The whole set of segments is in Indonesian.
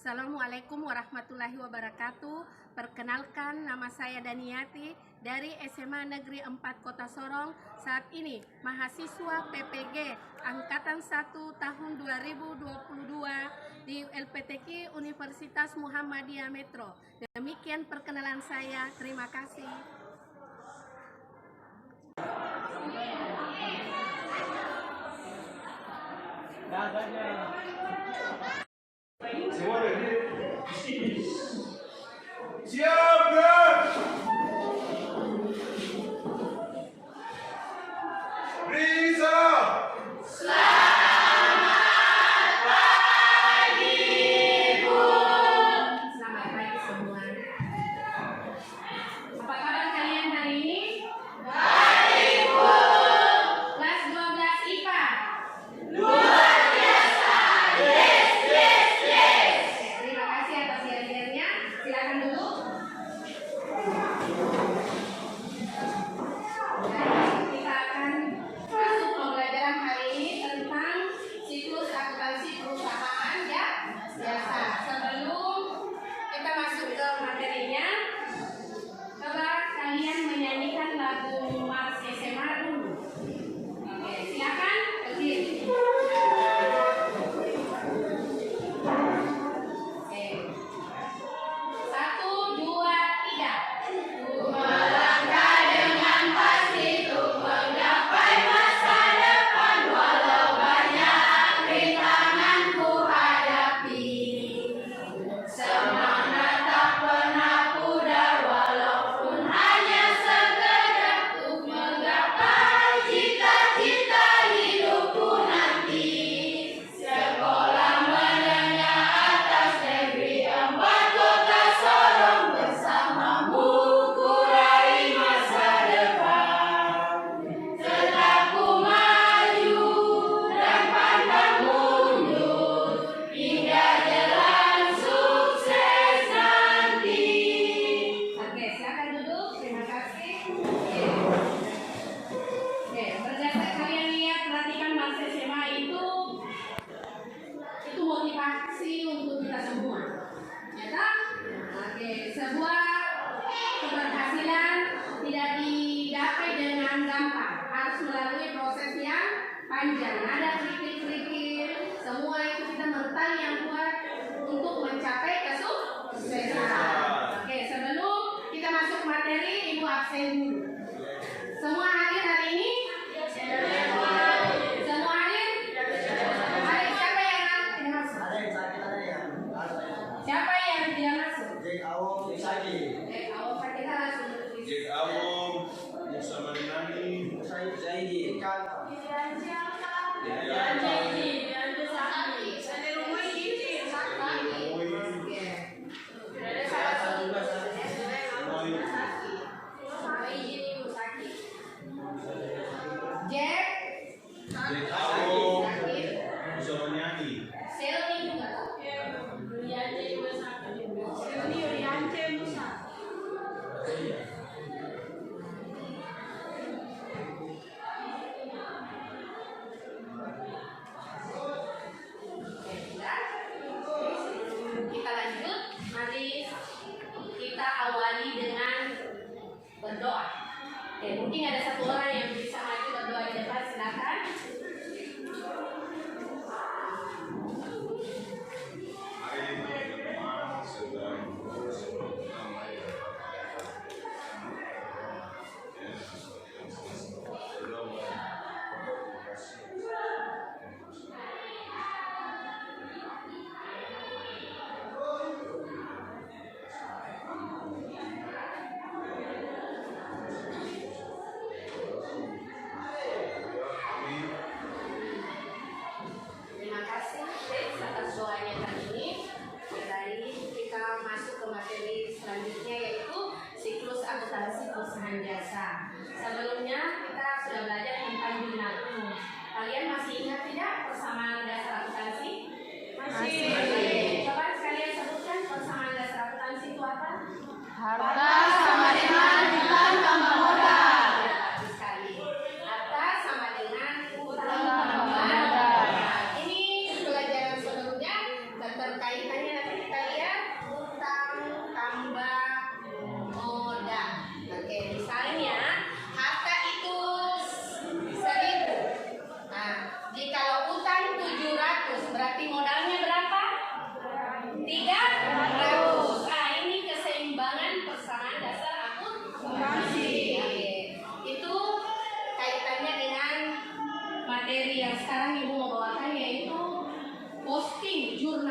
Assalamualaikum warahmatullahi wabarakatuh. Perkenalkan, nama saya Daniati dari SMA Negeri 4 Kota Sorong. Saat ini mahasiswa PPG Angkatan 1 tahun 2022 di LPTQ Universitas Muhammadiyah Metro. Demikian perkenalan saya. Terima kasih. Siap, gerak! Risa! Selamat pagi, Bu. Selamat pagi semua. Apa kabar kalian hari ini? Baik, Bu. Kelas 12 IPA. Luar biasa. Yes. Terima kasih atas share-nya. Silakan dulu. Kita akan masuk pembelajaran hari ini tentang siklus akuntansi perusahaan ya. Biasa. Sebelum kita masuk ke materinya, coba kalian menyanyikan lagu Mars SMA dulu. Oke, silakan berdiri. Oke. 1, 2, 3. Melangkah dengan pasti untuk menggapai masa depan, walau banyak rintangan ku hadapi. Semangat tak pernah pudar, walaupun hanya sekedar untuk menggapai cita-cita hidupku nanti. Sekolah menengah atas negeri 4 Kota Sorong, bersamamu ku raih masa depan. Setelah ku maju dan pantang mundur hingga jalan sukses nanti. Oke, silakan duduk. Terima kasih. Oke, berdasarkan kalian lihat, perhatikan Mars SMA itu motivasi untuk kita semua. Ya kan? Oke, sebuah keberhasilan tidak didapat dengan gampang, harus melalui proses yang panjang. Ada kerikil-kerikil, semua itu kita mental yang kuat untuk mencapai kesuksesan. Oke, sebelum kita masuk materi, Ibu absen dulu. Semua hadir hari ini? Semua hadir? Hadir. Siapa yang tidak masuk? Siapa yang tidak masuk? Dek Awam Fatihah langsung duduk di sini. Jek Awam, Musa Marinani, Jack, Jek Awam, Musa Marinani. Selly juga. Oke, sudah. Kita lanjut. Mari kita awali dengan berdoa. Oke, mungkin ada satu orang yang bisa maju berdoa di depan, silakan. Mari teman-teman sedang bersama ya. Terima kasih Sis, atas doanya kali ini. Dari kita masuk ke materi selanjutnya, yaitu siklus akuntansi perusahaan jasa. Sebelumnya kita sudah belajar tentang Junatu. Kalian masih ingat tidak persamaan dasar akuntansi? Masih. Coba sekalian sebutkan persamaan dasar akuntansi itu apa? Harta sama dengan utang tambah modal. Bagus sekali. Harta sama dengan utang Tambah tambah modal. modal. Ini pelajaran sebelumnya dan terkaitannya nanti kita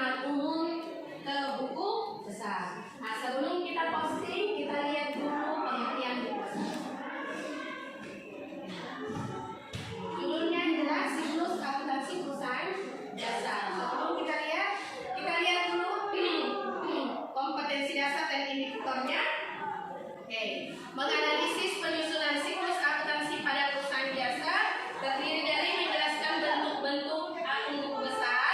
jurnal umum ke buku besar. Nah, sebelum kita posting, kita lihat dulu pengertian buku besar. Judulnya adalah Siklus Akuntansi Perusahaan Dasar. Sebelum kita lihat dulu kompetensi dasar dan indikatornya. Oke, menganalisis penyusunan siklus akuntansi pada perusahaan jasa terdiri dari menjelaskan bentuk-bentuk akun buku besar,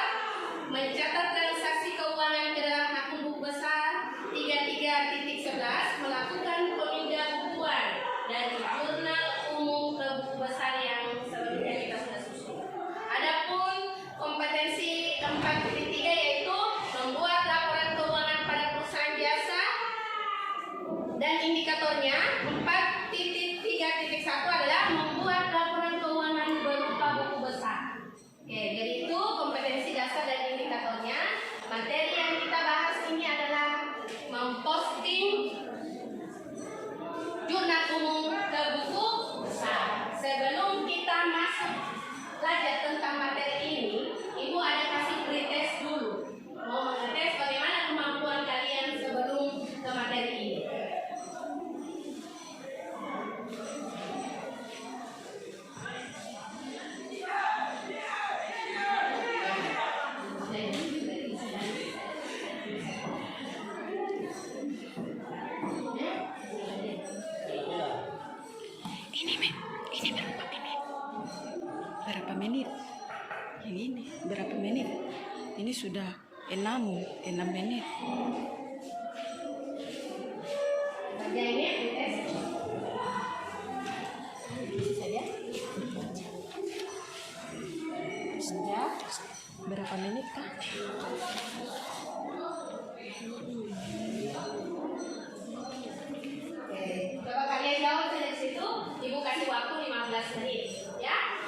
mencatat transaksi keuangan ke dalam akun buku besar, 33.11 melakukan pemindah bukuan dari jurnal umum ke buku besar yang sebelumnya kita sudah susun. Adapun kompetensi 4.3 yaitu membuat laporan keuangan pada perusahaan jasa dan indikatornya 4.3.1 adalah membuat laporan keuangan berupa buku besar. Oke, jadi itu kompetensi dasar dan indikatornya. Materi yang kita bahas ini adalah memposting jurnal umum ke buku besar. Sebelum kita masuk belajar tentang materi ini, Ibu ada kasih pretest dulu. Mau mengetes bagaimana kemampuan kalian sebelum ke materi ini. Berapa menit? Yang ini berapa menit? Ini sudah 6 menit. Kerjanya pretest. Sudah berapa menit kah? Oke, coba kalian jawab dari situ. Ibu kasih waktu 15 menit, ya.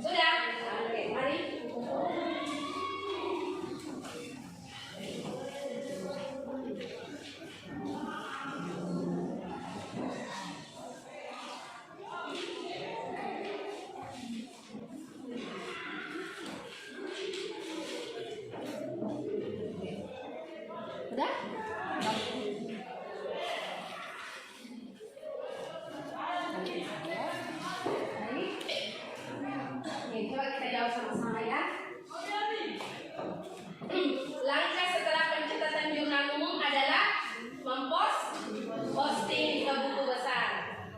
Sudah? Oke, mari. Sudah? Oke, coba kita jawab sama-sama ya. Langkah setelah pencatatan jurnal umum adalah posting ke buku besar.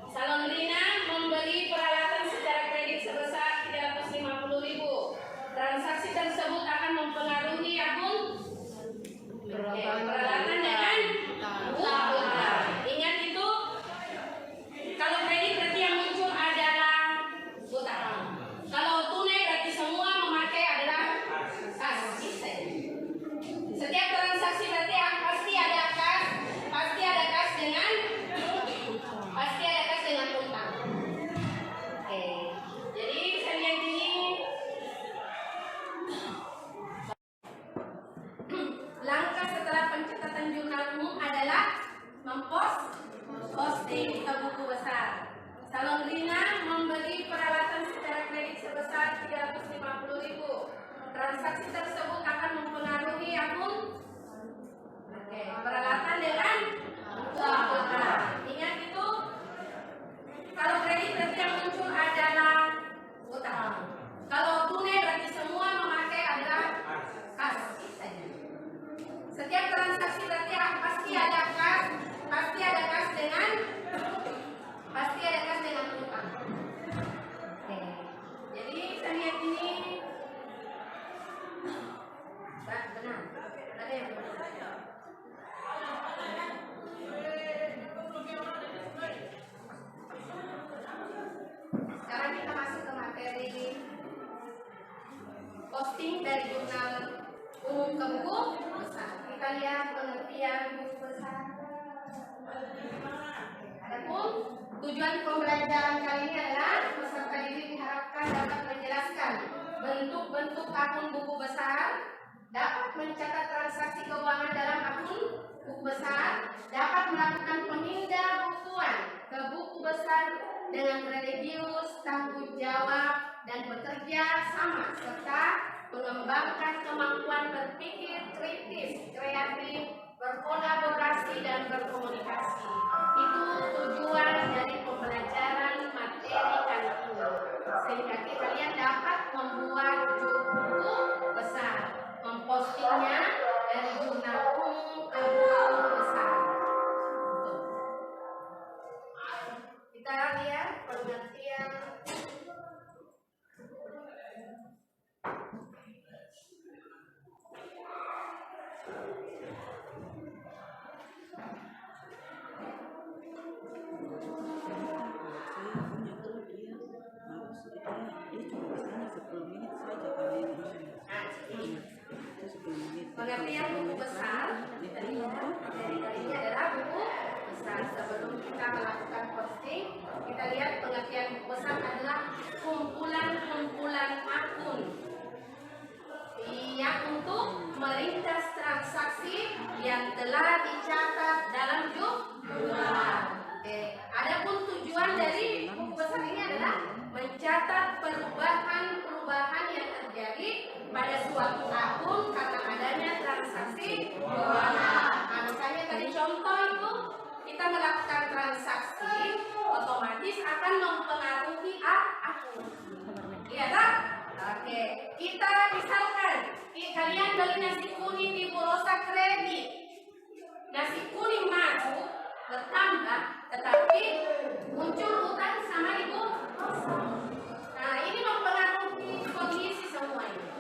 Salon Rina membeli peralatan secara kredit sebesar 350.000. Transaksi tersebut akan mempengaruhi akun peralatan dengan utang. Ingat itu, kalau kredit berarti yang muncul adalah utang. Kalau tunai berarti semua memakai adalah kas. Setiap transaksi berarti pasti ada kas dengan utang. Oke. Jadi saya lihat ini langkah setelah pencatatan jurnal umum adalah posting ke buku besar. Salon Rina membeli peralatan secara kredit sebesar 350.000. Transaksi tersebut akan mempengaruhi akun Setiap transaksi berarti pasti ada kas dengan penumpang. Oke. Jadi saya lihat ini benar. Ada yang benar. Sekarang kita masuk ke materi posting dari jurnal umum ke buku besar. Kita lihat pengertian buku besar. Adapun tujuan pembelajaran kali ini adalah peserta didik diharapkan dapat menjelaskan bentuk-bentuk akun buku besar, dapat mencatat transaksi keuangan dalam akun buku besar, dapat melakukan pemindah bukuan ke buku besar dengan religius, tanggung jawab, dan bekerja sama, serta mengembangkan kemampuan berpikir kritis, kreatif, berkolaborasi, dan berkomunikasi. Itu tujuan dari pembelajaran materi kali ini, sehingga kalian dapat membuat buku besar, mempostingnya dari jurnal umum ke buku besar. Kita lihat pengertian pengertian buku besar. Dari kali ini adalah buku besar. Sebelum kita melakukan posting, kita lihat pengertian buku besar adalah kumpulan akun yang untuk meringkas transaksi yang telah dicatat dalam jurnal. Adapun tujuan dari buku besar ini adalah mencatat perubahan yang terjadi pada suatu akun karena adanya transaksi keuangan. Nah, misalnya tadi contoh itu kita melakukan transaksi, otomatis akan mempengaruhi akun. Iya tak? Oke, kita misalkan kalian beli nasi kuning di Burosa Kredit, nasi kuning maju bertambah, tetapi muncul utang sama ibu. Nah, ini mempengaruhi kondisi semua ini.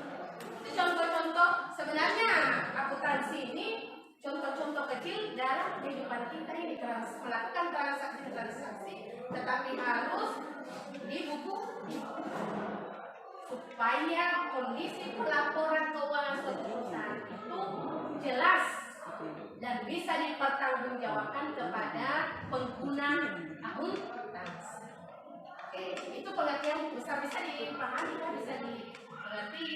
Contoh-contoh sebenarnya akuntansi ini contoh-contoh kecil dalam kehidupan kita ini melakukan transaksi, tetapi harus dibukukan supaya kondisi pelaporan keuangan suatu perusahaan itu jelas dan bisa dipertanggungjawabkan kepada pengguna akuntansi. Oke, itu pengertian besar, bisa dipahami, bisa dimengerti.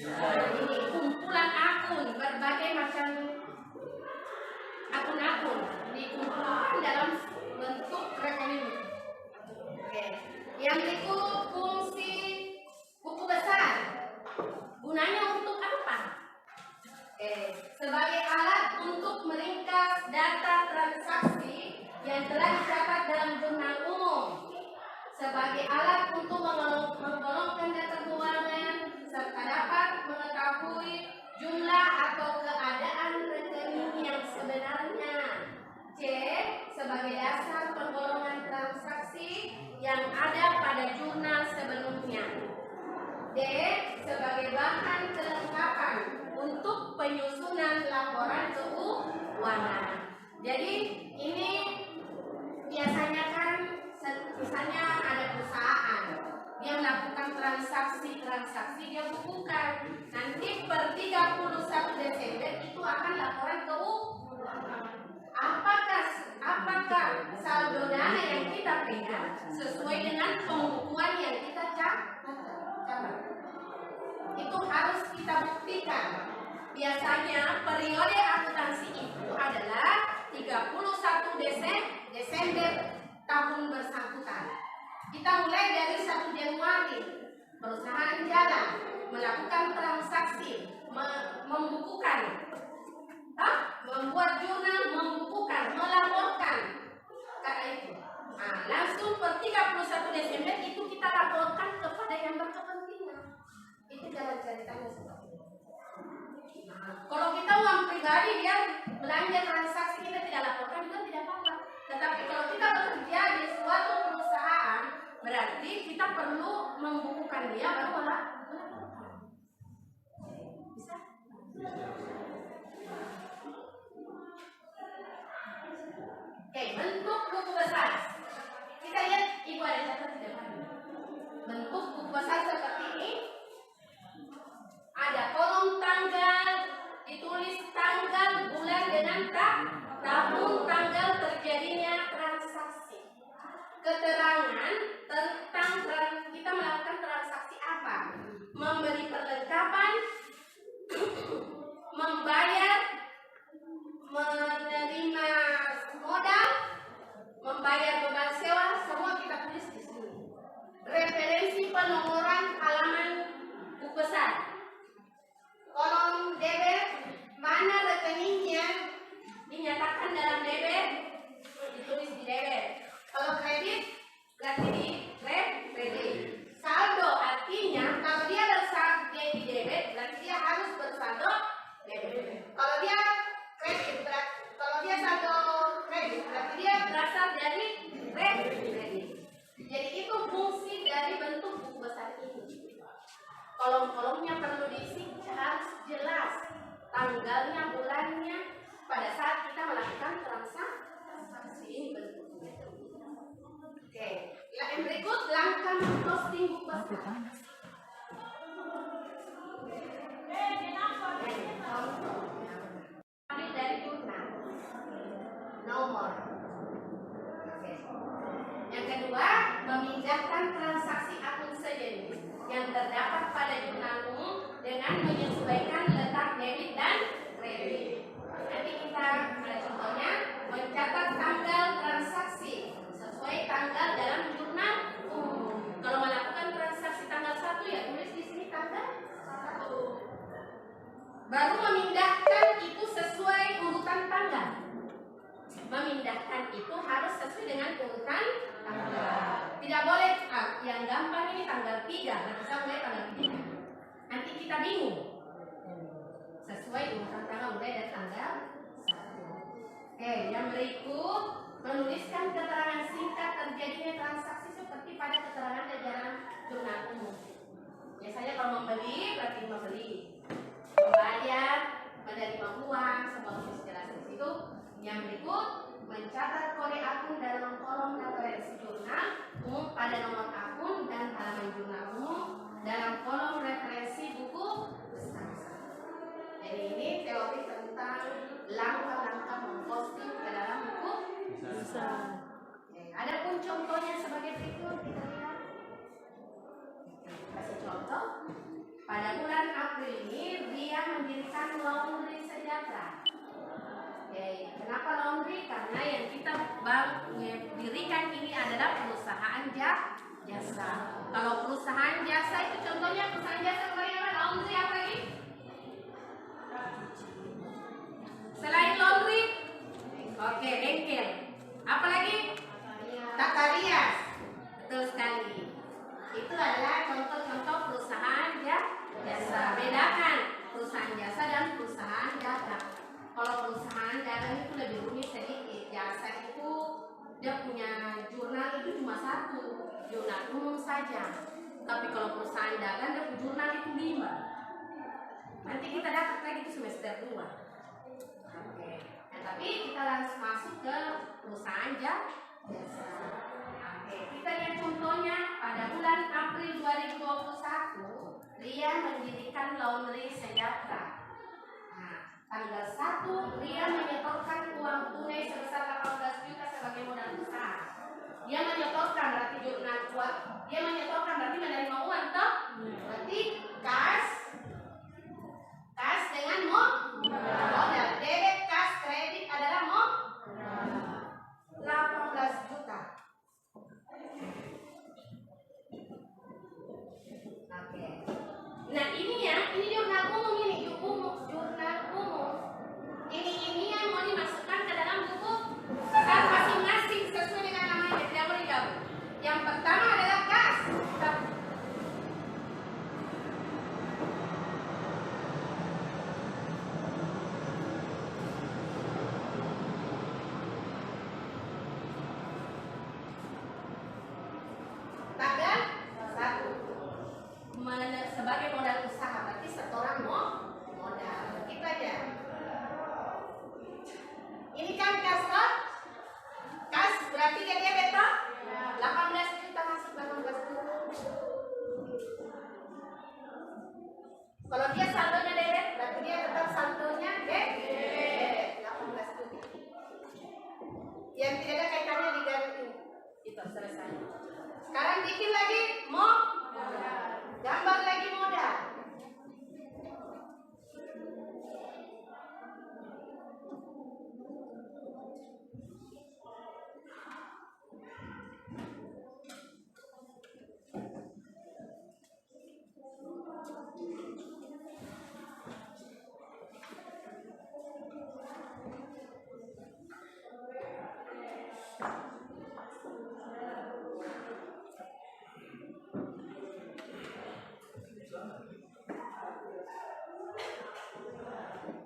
Ini kumpulan akun, berbagai macam akun-akun dikumpulkan dalam bentuk rekening. Oke, yang berikut fungsi buku besar. Gunanya untuk apa? Sebagai alat untuk meringkas data transaksi yang telah dicatat dalam jurnal umum, sebagai alat untuk menggolongkan data keuangan serta dapat mengetahui jumlah atau keadaan rekening yang sebenarnya. C. Sebagai dasar penggolongan transaksi yang ada pada jurnal sebelumnya. D. Sebagai bahan kelengkapan untuk penyusunan laporan keuangan. Jadi ini biasanya kan misalnya ada perusahaan dia melakukan transaksi dia bukukan. Nanti per 31 Desember itu akan laporan keuangan. Apakah saldo dana yang kita pegang sesuai dengan pembukuan yang kita catat? Itu harus kita buktikan. Biasanya periode akuntansi itu adalah 31 Desember tahun bersangkutan. Kita mulai dari 1 Januari, perusahaan jalan, melakukan transaksi, membukukan, membuat jurnal, membukukan, melaporkan. Karena itu, langsung per 31 Desember itu kita laporkan kepada yang berkepentingan. Itu jalan ceritanya seperti itu. Kalau kita uang pribadi sepanjang transaksi kita tidak laporkan juga tidak apa-apa. Tetapi kalau kita bekerja di suatu perusahaan, berarti kita perlu membukukan dia baru melaporkan. Bisa? Oke, bentuk buku besar. Kita lihat, Ibu ada catat di depan. Bentuk buku besar seperti ini. Ada kolom tanggal, ditulis tanggal, bulan dengan tahun tanggal terjadinya transaksi. Keterangan tentang kita melakukan transaksi apa? Memberi perlengkapan, membayar, menerima modal, membayar beban sewa, semua kita tulis di sini. Referensi penomoran halaman buku besar. Kolom debit, mana rekeningnya dinyatakan dalam debit, ditulis di debit. Kalau kredit, berarti di kredit. Saldo artinya kalau dia bersaldo di debit, berarti dia harus bersaldo debit. Kalau dia kredit, kalau dia saldo kredit, berarti dia berasal dari kredit. Jadi itu fungsi dari bentuk buku besar ini. Kolom-kolomnya perlu diisi harus jelas, tanggalnya, bulannya, pada saat kita melakukan transaksi ini bentuknya. Oke, yang berikut langkah memposting buku besar. Ambil dari jurnal, nomor. Oke. Yang kedua, memindahkan transaksi akun sejenis yang terdapat pada jurnal umum dengan menyesuaikan letak debit dan kredit. Nanti kita ada contohnya, mencatat tanggal transaksi sesuai tanggal dalam jurnal umum. Kalau melakukan transaksi tanggal 1 ya tulis di sini tanggal 1. Baru memindahkan itu sesuai urutan tanggal. Memindahkan itu harus sesuai dengan urutan tanggal. Tidak boleh yang gampang ini tanggal 3, nanti saya mulai tanggal 3. Nanti kita bingung. Sesuai urutan tanggal mulai dari tanggal 1. Oke, yang berikut menuliskan keterangan singkat terjadinya transaksi seperti pada keterangan jajaran jurnal umum. Biasanya kalau membeli berarti membeli, membayar, menerima uang, semua tulis jelas di situ. Yang berikut mencatat kode akun dalam kolom referensi jurnal umum pada nomor akun dan halaman jurnal umum dalam kolom referensi buku besar. Jadi ini teori tentang langkah-langkah memposting ke dalam buku besar. Ada pun contohnya sebagai berikut, kita lihat. Kasih contoh. Pada bulan April ini dia mendirikan laundry sejahtera. Kenapa laundry? Karena yang kita dirikan ini adalah perusahaan jasa. Kalau perusahaan jasa itu contohnya perusahaan jasa kemarin apa? Laundry apa lagi? Selain laundry, oke, bengkel. Apa lagi? Tata rias. Betul sekali. Itu adalah contoh-contoh perusahaan jasa. Bedakan perusahaan jasa dan perusahaan dagang. Kalau perusahaan dagang itu lebih rumit sedikit. Jasa itu dia punya jurnal itu cuma 1, jurnal umum saja. Tapi kalau perusahaan dagang dia punya jurnal itu 5. Nanti kita dapat lagi itu semester 2. Oke. Nah, tapi kita langsung masuk ke perusahaan jasa. Oke, kita lihat contohnya pada bulan April 2021, Ria mendirikan laundry sejahtera. Nah, tanggal 1 Ria menyetorkan uang tunai sebesar 18 juta sebagai modal usaha. Dia menyetorkan berarti jurnal uang. Dia menyetorkan berarti menerima uang toh? Berarti kas dengan modal. Debit, kas, kredit adalah modal. 18 juta. Oke. Nah ini ya, ini jurnal umum ini, jurnal umum. Ini yang mau dimasukkan ke dalam buku besar masing-masing sesuai dengan namanya, tidak boleh gabung. Yang pertama adalah kas. selesai. Sekarang bikin lagi gambar lagi modal.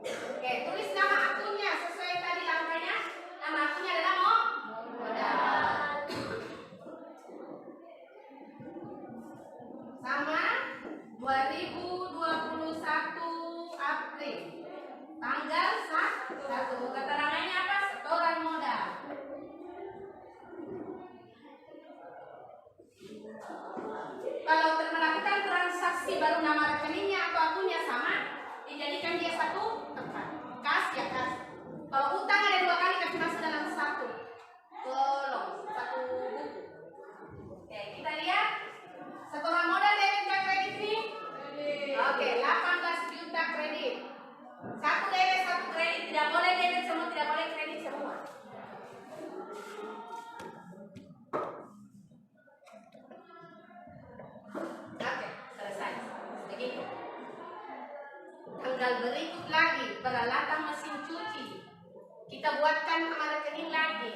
Oke, tulis nama akunnya sesuai tadi langkahnya. Nama akunnya adalah modal. Sama 2021 April. Tanggal 1. Keterangannya apa? Setoran modal. Kalau melakukan transaksi baru nama rekeningnya atau akunnya sama, dijadikan dia satu tempat. Kas ya kas. Kalau utang ada 2 kali kasih masuk dalam satu buku. Oke, kita lihat setoran modal debit ke kredit nih. Oke, 18 juta kredit. 1 debit 1 kredit, tidak boleh debit semua, tidak boleh kredit semua. Oke, selesai. Begitu. Tanggal berikut lagi peralatan mesin cuci. Kita buatkan nama rekening lagi.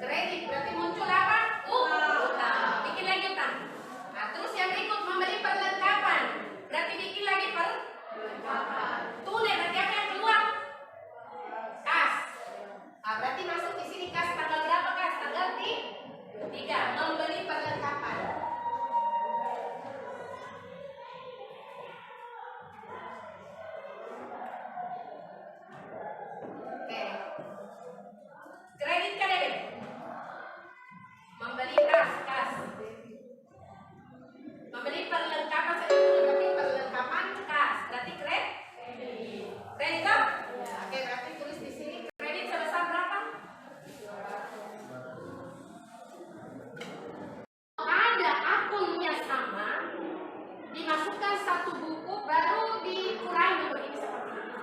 Kredit berarti muncul apa? Utang. Bikin lagi utang. Nah, terus yang berikut membeli perlengkapan. Berarti bikin lagi perlengkapan. Tunai berarti apa yang keluar? Kas. Nah, berarti masuk di sini kas tanggal berapa kas? Tanggal 3. Membeli perlengkapan. Oke. Kredit ke debit. Membeli kas. Membeli perlengkapan saya berarti perlengkapan kas. Berarti kredit. Kredit kan? Oke, berarti tulis di sini kredit sebesar berapa? Ada akunnya sama, dimasukkan satu buku baru dikurangi begini seperti ini.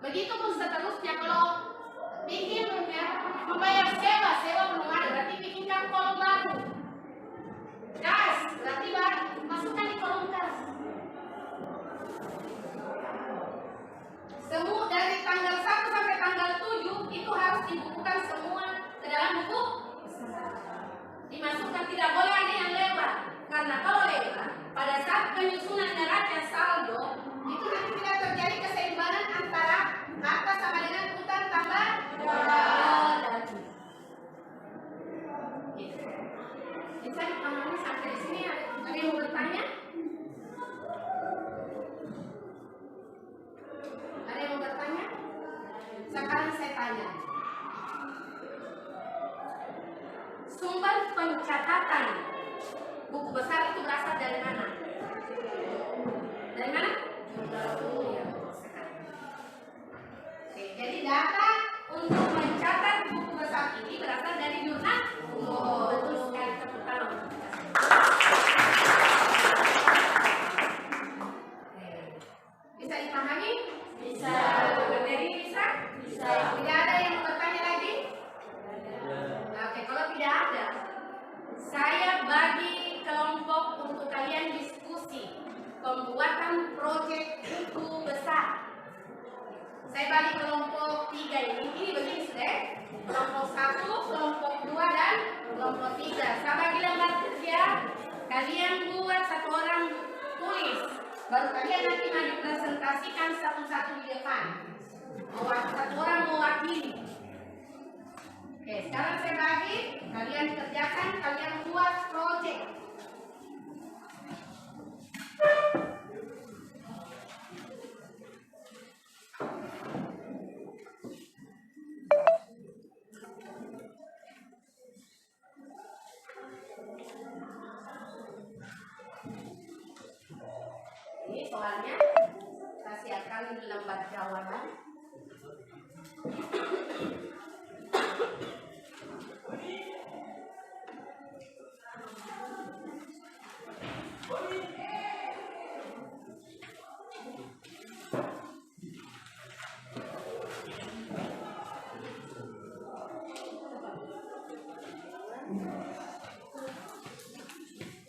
Begitupun seterusnya kalau bikin ya, membayar sewa belum ada, berarti bikinkan kolom baru. Kas, berarti masukkan di kolom kas. Semua dari tanggal 1 sampai tanggal 7 itu harus dibukukan semua ke dalam buku. Dimasukkan, tidak boleh ada yang lewat. Karena kalau lewat, pada saat penyusunan neraca saldo, itu nanti tidak terjadi keseimbangan antara harta sama dengan utang tambah modal. Bisa dipahami sampai di sini? Ada yang mau bertanya? Ada yang mau bertanya? Sekarang saya tanya. Sumber pencatatan buku besar itu berasal dari mana? Dari mana? Oke, jadi data untuk mencatat buku besar ini berasal dari jurnal. Betul sekali, tepuk tangan. Bisa dipahami? Bisa. Materi bisa? Bisa. Tidak ada yang mau bertanya lagi? Oke, kalau tidak ada, saya bagi kelompok untuk kalian diskusi pembuatan proyek buku besar. Saya bagi kelompok 3 ini begini sudah. Kelompok 1, kelompok 2 dan kelompok 3. Saya bagi lembar kerja, kalian buat 1 orang tulis. Baru kalian nanti mau dipresentasikan satu-satu di depan. 1 orang mewakili. Oke, sekarang saya bagi, kalian kerjakan, kalian buat proyek. Ini soalnya, saya siapkan lembar jawaban.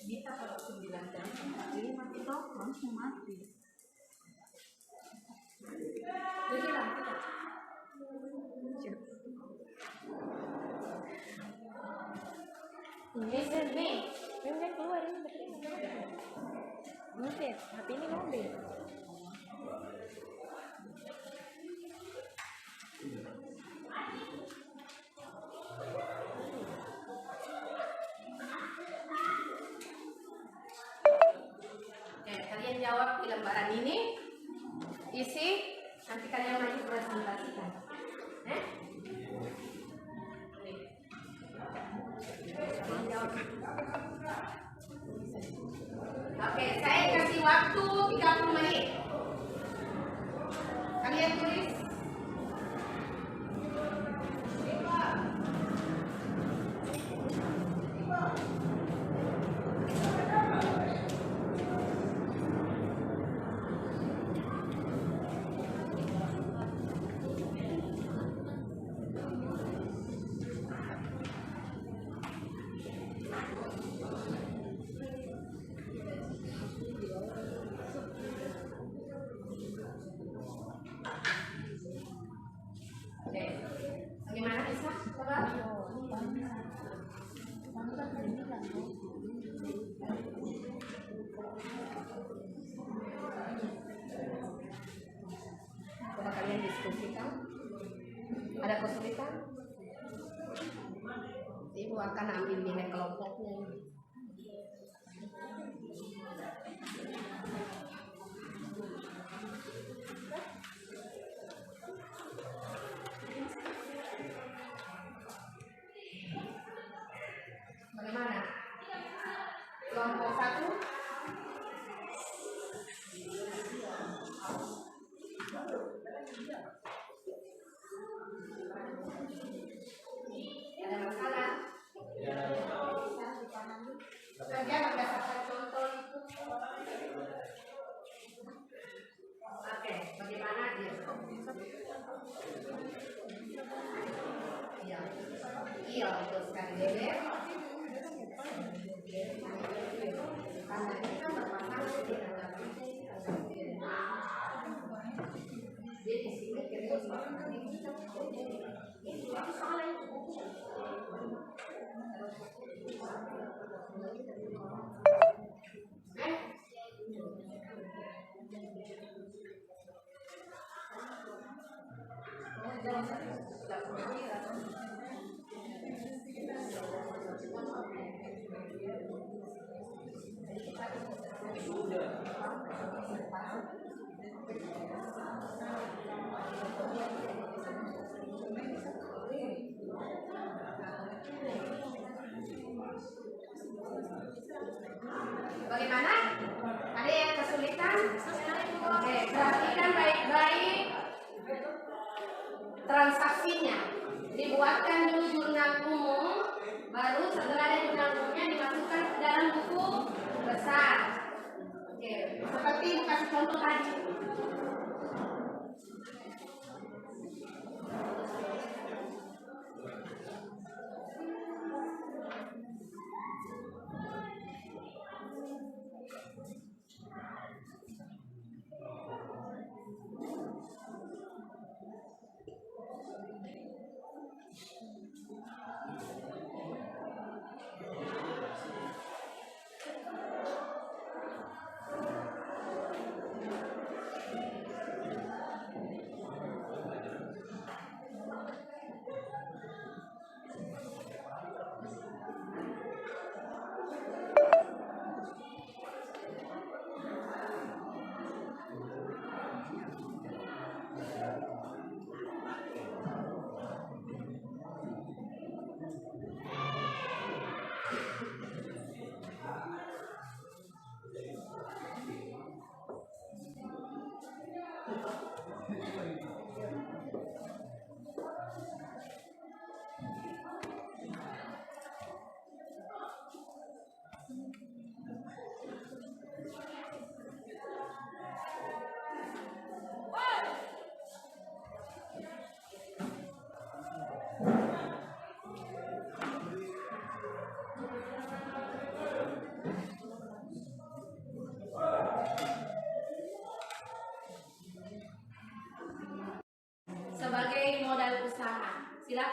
Bisa kalau 9 jam ini mati toh langsung mati. Jadi lah kita. Ini udah keluar ini baterainya. Mungkin HP ini mobil. Oke, kalian jawab di lembaran ini. Isi, nanti kalian maju presentasikan. Kalian jawab. Oke, saya kasih waktu 30 menit. Kalian tulis. Oke, bagaimana bisa? Coba. Coba kalian diskusikan. Ada kesulitan? Ibu akan ambil nilai kelompoknya. Bagaimana? Kelompok 1. Ada masalah? Kerja berdasarkan contoh itu. Oke, bagaimana dia? Iya, iya betul sekali. Karena kita berpasangan di dalam di sini kita bagaimana? Ada yang kesulitan? Oke, perhatikan baik-baik transaksinya. Dibuatkan dulu jurnal umum, baru setelah ada jurnal umumnya dimasukkan ke dalam buku besar. Oke, seperti ibu kasih contoh tadi.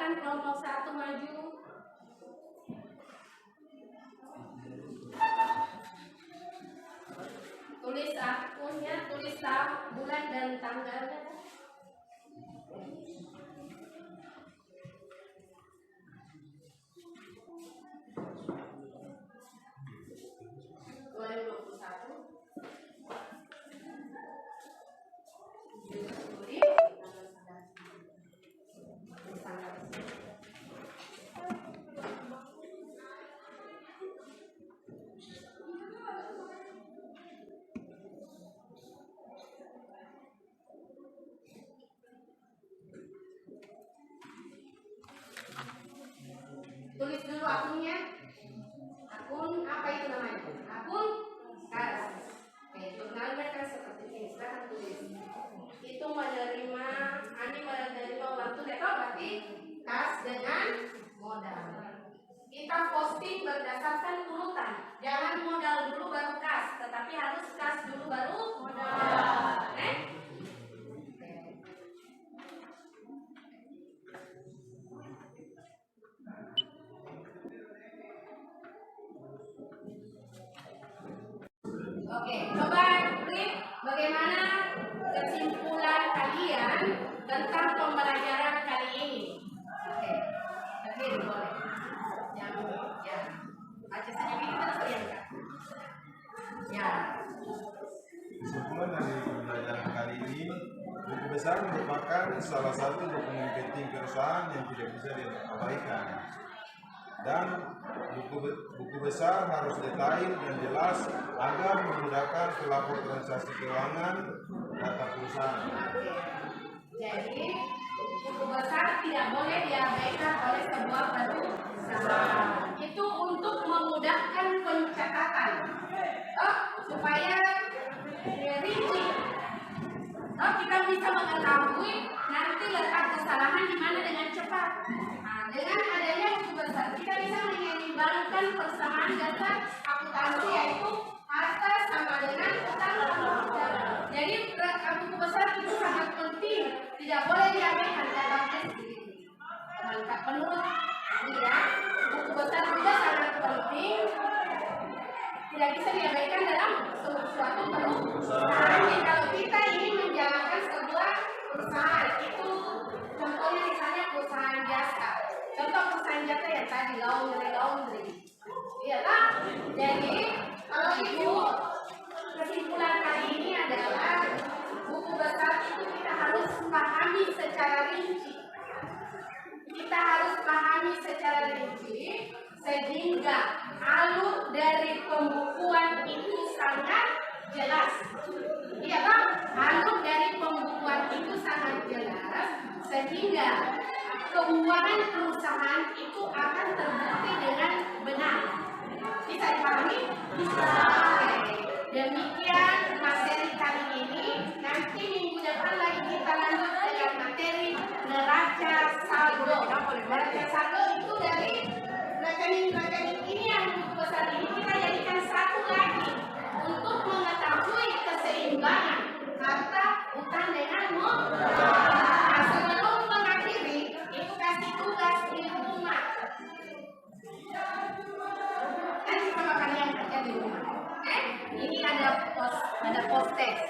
silakan kelompok 1 maju. Tulis akunnya, tulis bulan dan tanggalnya. Tulis dulu akunnya. Akun apa itu namanya? Akun kas. Jurnalnya kan seperti ini. Silahkan tulis. Itu menerima, Ani menerima uang tunai. Berarti kas dengan modal. Kita posting berdasarkan urutan. Jangan modal dulu baru kas, tetapi harus kas dulu baru modal. Oke, coba read bagaimana kesimpulan kalian tentang pembelajaran kali ini. Oke, berdiri boleh. Ya, baca saja ini terus lihat. Ya. Kesimpulan dari pembelajaran kali ini, buku besar merupakan salah satu dokumen penting perusahaan yang tidak bisa diabaikan. Dan buku besar harus detail dan jelas agar memudahkan pelapor transaksi keuangan data perusahaan. Oke. Jadi buku besar tidak boleh diabaikan oleh sebuah perusahaan. Itu untuk memudahkan pencatatan, supaya rinci. Kita bisa mengetahui nanti letak kesalahan di mana dengan cepat. Dengan adanya buku besar, kita bisa menyeimbangkan persamaan dasar akuntansi, yaitu harta sama dengan utang. Jadi buku besar itu sangat penting, tidak boleh diabaikan dalamnya sendiri. Mantap, menurut dia, buku besar juga sangat penting, tidak bisa diabaikan dalam suatu perusahaan. Kalau kita ingin menjalankan sebuah perusahaan, itu contohnya misalnya perusahaan jasa. Contoh perusahaan jasa yang tadi laundry. Iya kan? Jadi kalau itu kesimpulan kali ini adalah buku besar itu kita harus pahami secara rinci. Kita harus pahami secara rinci sehingga alur dari pembukuan itu sangat jelas. Iya kan? Alur dari pembukuan itu sangat jelas sehingga keuangan perusahaan itu akan terbukti dengan benar. Bisa dipahami? Bisa. Demikian materi kali ini. Nanti minggu depan lagi kita lanjut dengan materi neraca saldo. Neraca saldo itu dari rekening-rekening ini yang besar ini kita jadikan satu lagi untuk mengetahui keseimbangan harta utang dengan modal. Sebelum mengakhiri itu kasih tugas di rumah. Nanti sama kalian kerja di rumah. Ini ada post test.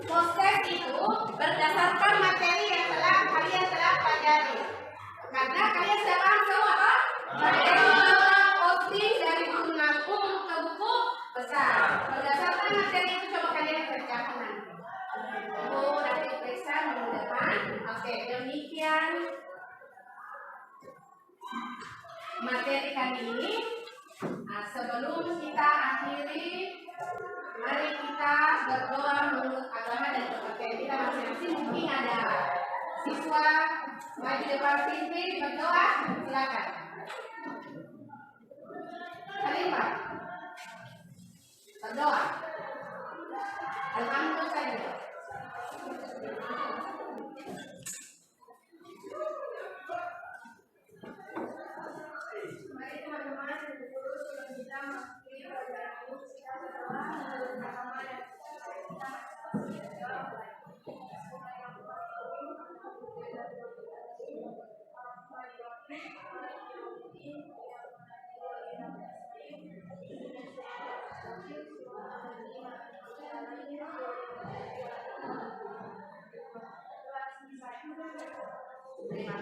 Proses itu berdasarkan materi yang kalian telah pelajari. Karena kalian sudah paham semua, apa? Posting dari buku nanggung ke buku besar. Berdasarkan materi itu coba kalian kerjakan nanti. Nanti periksa minggu depan. Oke, demikian materi kali ini. Sebelum kita akhiri, mari kita berdoa menurut agama dan kepercayaan kita masing-masing. Mungkin ada siswa maju depan sini berdoa, silakan. Khalifah berdoa. Alhamdulillah.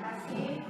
kasih.